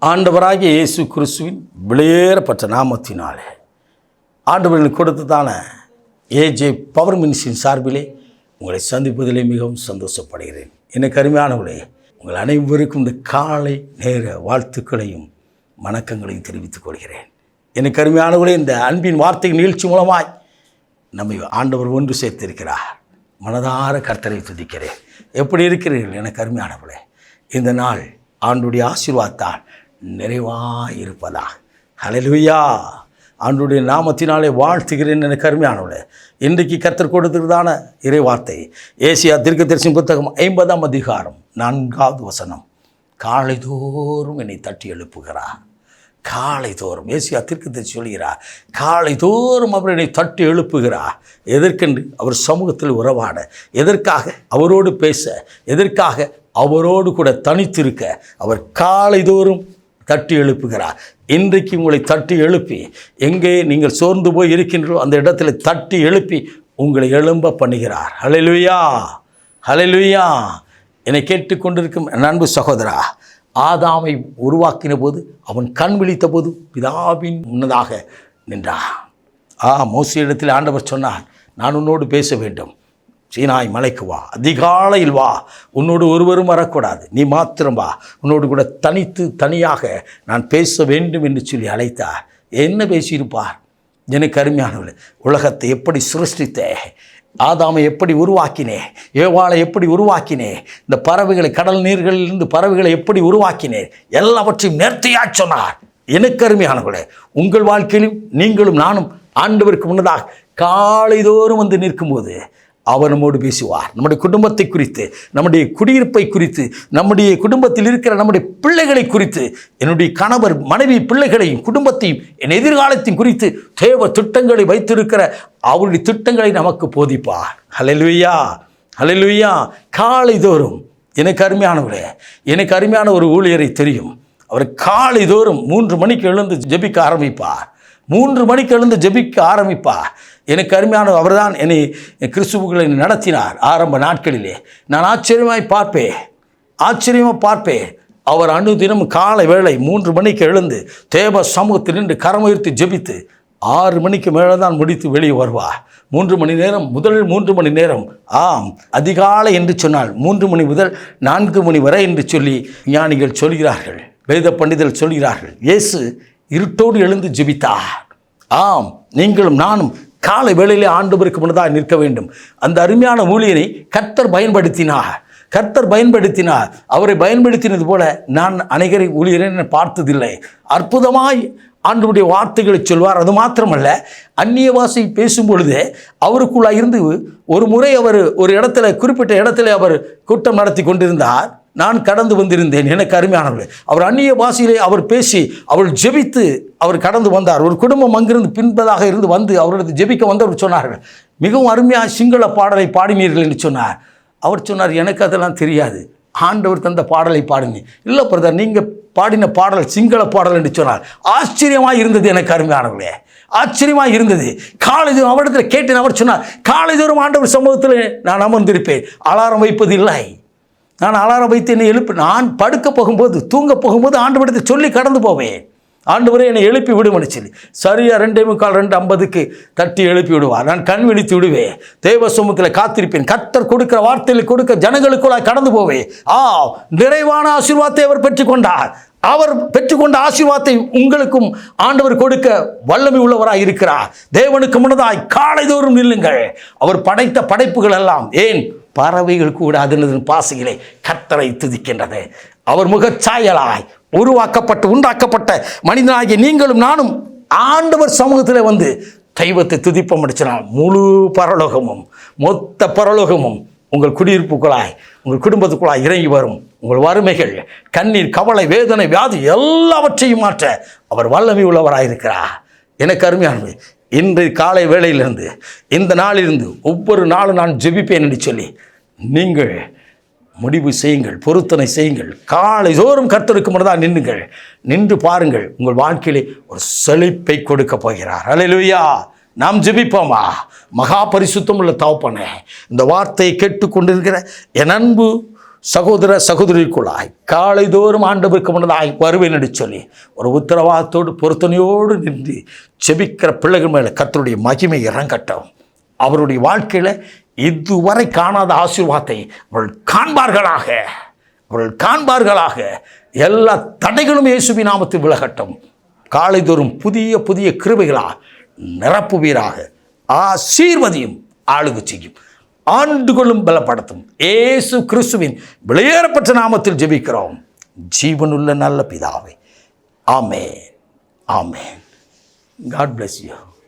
ஆண்டவராகிய இயேசு கிறிஸ்துவின் விலையேறப்பட்ட நாமத்தினாலே ஆண்டவர்களுக்கு கொடுத்ததான ஏஜே பவர் மினிஸ்ட்ரியின் சார்பிலே உங்களை சந்திப்பதிலே மிகவும் சந்தோஷப்படுகிறேன். எனக்கு அருமையானவர்களே, உங்கள் அனைவருக்கும் இந்த காலை நேர வாழ்த்துக்களையும் வணக்கங்களையும் தெரிவித்துக் கொள்கிறேன். எனக்கு அருமையானவர்களே, இந்த அன்பின் வார்த்தை நிகழ்ச்சி மூலமாய் நம்மை ஆண்டவர் ஒன்று சேர்த்திருக்கிறார். மனதார கர்த்தரை துதிக்கிறேன். எப்படி இருக்கிறீர்கள் எனக்கு அருமையானவர்களே? இந்த நாள் ஆண்டுடைய ஆசீர்வாதத்தால் நிறைவாக இருப்பதா. ஹல்லேலூயா. ஆண்டுடைய நாமத்தினாலே வாழ்த்துகிறேன் எனக்கு அருமையானவர்களே. இன்றைக்கு கர்த்தர் கொடுத்ததான இறை வார்த்தை ஏசியா தீர்க்கதரிசன புத்தகம் 50ஆம் அதிகாரம் 4வது வசனம். காலைதோறும் என்னை தட்டி எழுப்புகிறார். காலைதோறும் ஏசியா தீர்க்கதரிசி சொல்கிறார், காலைதோறும் அவர் என்னை தட்டி எழுப்புகிறார். எதற்கென்று? அவர் சமூகத்தில் உறவாட, எதற்காக? அவரோடு பேச, எதற்காக? அவரோடு கூட தனித்திருக்க அவர் காலைதோறும் தட்டி எழுப்புகிறார். இன்றைக்கு உங்களை தட்டி எழுப்பி, எங்கே நீங்கள் சோர்ந்து போய் இருக்கின்றோ அந்த இடத்துல தட்டி எழுப்பி உங்களை எழும்ப பண்ணுகிறார். ஹல்லேலூயா, ஹல்லேலூயா. என்னை கேட்டுக்கொண்டிருக்கும் அன்பு சகோதரா, ஆதாமை உருவாக்கின போது அவன் கண் விழித்த போது பிதாவின் முன்னதாக நின்றான். மோசேயிடத்தில் ஆண்டவர் சொன்னார், நான் உன்னோடு பேச வேண்டும், சீனாய் மலைக்கு வா, அதிகாலையில் வா, உன்னோடு ஒருவரும் வரக்கூடாது, நீ மாத்திரம் வா, உன்னோடு கூட தனியாக நான் பேச வேண்டும் என்று சொல்லி அழைத்தார். என்ன பேசியிருப்பார்? எனக்கு அருமையானவர்களே, உலகத்தை எப்படி சிருஷ்டித்தே, ஆதாமை எப்படி உருவாக்கினே, ஏவாளை எப்படி உருவாக்கினே, இந்த பறவைகளை, கடல் நீர்களிலிருந்து பறவைகளை எப்படி உருவாக்கினே, எல்லாவற்றையும் நேர்த்தியாக சொன்னார். எனக்கு அருமையானவர்களே, உங்கள் வாழ்க்கையிலும் நீங்களும் நானும் ஆண்டவருக்கு முன்னதாக காலைதோறும் வந்து நிற்கும்போது அவர் நம்மோடு பேசுவார். நம்முடைய குடும்பத்தை குறித்து, நம்முடைய குடியிருப்பை குறித்து, நம்முடைய குடும்பத்தில் இருக்கிற நம்முடைய பிள்ளைகளை குறித்து, என்னுடைய கணவர் மனைவி பிள்ளைகளையும் குடும்பத்தையும் என் எதிர்காலத்தையும் குறித்து தேவ திட்டங்களை வைத்திருக்கிற அவருடைய திட்டங்களை நமக்கு போதிப்பார். ஹல்லேலூயா, ஹல்லேலூயா. காலைதோறும் எனக்கு அருமையானவரே, எனக்கு அருமையான ஒரு ஊழியரை தெரியும். அவர் காலைதோறும் 3 மணிக்கு எழுந்து ஜெபிக்க ஆரம்பிப்பார். 3 மணிக்கு எழுந்து ஜெபிக்க ஆரம்பிப்பார். எனக்கு அருமையான அவர்தான் என்னை கிறிஸ்துவுகளை நடத்தினார் ஆரம்ப நாட்களிலே. நான் ஆச்சரியமாக பார்ப்பேன். அவர் அனுதினம் காலை வேளை 3 மணிக்கு எழுந்து தேவ சமூகத்தில் நின்று கரம் உயர்த்தி ஜெபித்து 6 மணிக்கு மேலே தான் முடித்து வெளியே வருவார். 3 மணி நேரம், முதல் 3 மணி நேரம், அதிகாலை என்று சொன்னால் 3 மணி முதல் 4 மணி வரை என்று சொல்லி ஞானிகள் சொல்கிறார்கள், வேத பண்டிதர்கள் சொல்கிறார்கள். இயேசு இருட்டோடு எழுந்து ஜெபித்தார். நீங்களும் நானும் காலை வேளையிலே ஆண்டவருக்கு முன்னதாக நிற்க வேண்டும். அந்த அருமையான ஊழியரை கர்த்தர் பயன்படுத்தினார். அவரை பயன்படுத்தினது போல நான் அநேகரை ஊழியரை பார்த்ததில்லை. அற்புதமாய் ஆண்டவருடைய வார்த்தைகளை சொல்வார். அது மாத்திரமல்ல, அந்நிய பாஷை பேசும் பொழுதே அவருக்குள்ளாக இருந்து ஒரு முறை அவர் ஒரு இடத்துல, குறிப்பிட்ட இடத்துல அவர் கூட்டம் நடத்தி கொண்டிருந்தார். நான் கடந்து வந்திருந்தேன். எனக்கு அருமையானவர்கள், அவர் அந்நிய பாஷையிலே அவர் பேசி, அவள் ஜெபித்து அவர் கடந்து வந்தார். ஒரு குடும்பம் அங்கிருந்து பின்பதாக இருந்து வந்து அவரது ஜெபிக்க வந்தவர் சொன்னார்கள், மிகவும் அருமையாக சிங்கள பாடலை பாடினீர்கள் என்று சொன்னார். அவர் சொன்னார், எனக்கு அதெல்லாம் தெரியாது, ஆண்டவர் தந்த பாடலை பாடுங்க. இல்லை பிரதர், நீங்கள் பாடின பாடல் சிங்கள பாடல் என்று சொன்னார். ஆச்சரியமாக இருந்தது எனக்கு அருமையானவர்களே, ஆச்சரியமாக இருந்தது. காலைதோறும் அவரிடத்தில் கேட்டேன். அவர் சொன்னார், காலைதோறும் ஆண்டவர் சமூகத்தில் நான் அமர்ந்திருப்பேன், அலாரம் வைப்பது இல்லை. நான் அலாரம் வைத்து என்னை எழுப்பி, நான் படுக்க போகும்போது, தூங்க போகும்போது ஆண்டவரிடத்தை சொல்லி கடந்து போவேன், ஆண்டவரே என்னை எழுப்பி விடுமனு சொல்லி. சரியாக 2:45, 2:50 தட்டி எழுப்பி விடுவார். நான் கண் விழித்து விடுவேன், தேவ சமூகத்தில் காத்திருப்பேன். கர்த்தர் கொடுக்கிற வார்த்தையில் கொடுக்க ஜனங்களுக்குள்ளாக கடந்து போவேன். நிறைவான ஆசீர்வாதத்தை அவர் பெற்றுக்கொண்டார். அவர் பெற்றுக்கொண்ட ஆசீர்வாதத்தை உங்களுக்கும் ஆண்டவர் கொடுக்க வல்லமை உள்ளவராக இருக்கிறார். தேவனுக்கு முன்னதாய் காலைதோறும் நில்லுங்கள். அவர் படைத்த படைப்புகள் எல்லாம், ஏன் பறவைகள் கூட அதனது பாசையிலே கர்த்தரை துதிக்கின்றது. அவர் முகச்சாயலாய் உண்டாக்கப்பட்ட மனிதனாகிய நீங்களும் நானும் ஆண்டவர் சமூகத்தில் வந்து தெய்வத்தை துதிப்போம் அடிச்சினால் முழு பரலோகமும், மொத்த பரலோகமும் உங்கள் குடியிருப்புக்குள்ளாய், உங்கள் குடும்பத்துக்குள்ளாய் இறங்கி வரும். உங்கள் வறுமைகள், கண்ணீர், கவலை, வேதனை, வியாதி எல்லாவற்றையும் மாற்ற அவர் வல்லமை உள்ளவராயிருக்கிறார். எனக்கு அருமையானது, இன்று காலை வேளையிலிருந்து, இந்த நாளிலிருந்து ஒவ்வொரு நாளும் நான் ஜெபிப்பேன் என்று சொல்லி நீங்கள் முடிவு செய்யுங்கள், பொருத்தனை செய்யுங்கள். காலைதோறும் கர்த்தருக்கு முன்னதாக நின்று பாருங்கள். உங்கள் வாழ்க்கையிலே ஒரு செழிப்பை கொடுக்க போகிறார். ஹல்லேலூயா. நாம் ஜெபிப்போமா? மகா பரிசுத்தம் உள்ள தகப்பனே, இந்த வார்த்தையை கேட்டுக்கொண்டிருக்கிற என் அன்பு சகோதர சகோதரிக்குள்ளாய் காலைதோறும் ஆண்டவருக்கு முன்னதாய் வருவேன் என்று சொல்லி ஒரு உத்தரவாதத்தோடு பொருத்தனையோடு நின்று செபிக்கிற பிள்ளைகள் மேலே கர்த்தருடைய மகிமை இறங்கட்டும். அவருடைய வாழ்க்கையில் இதுவரை காணாத ஆசீர்வாதத்தை அவர்கள் காண்பார்களாக. எல்லா தடைகளும் இயேசுவின் நாமத்தில் விலகட்டும். காலைதோறும் புதிய புதிய கிருபைகளால் நிரப்புவீராக. ஆசீர்வதியும், ஆளுகை செய்யும், ஆண்டுகளும் பலப்படுத்தும். இயேசு கிறிஸ்துவின் விலையேறப்பட்ட நாமத்தில் ஜெபிக்கிறோம் ஜீவனுள்ள நல்ல பிதாவே. ஆமென், ஆமென். God bless you.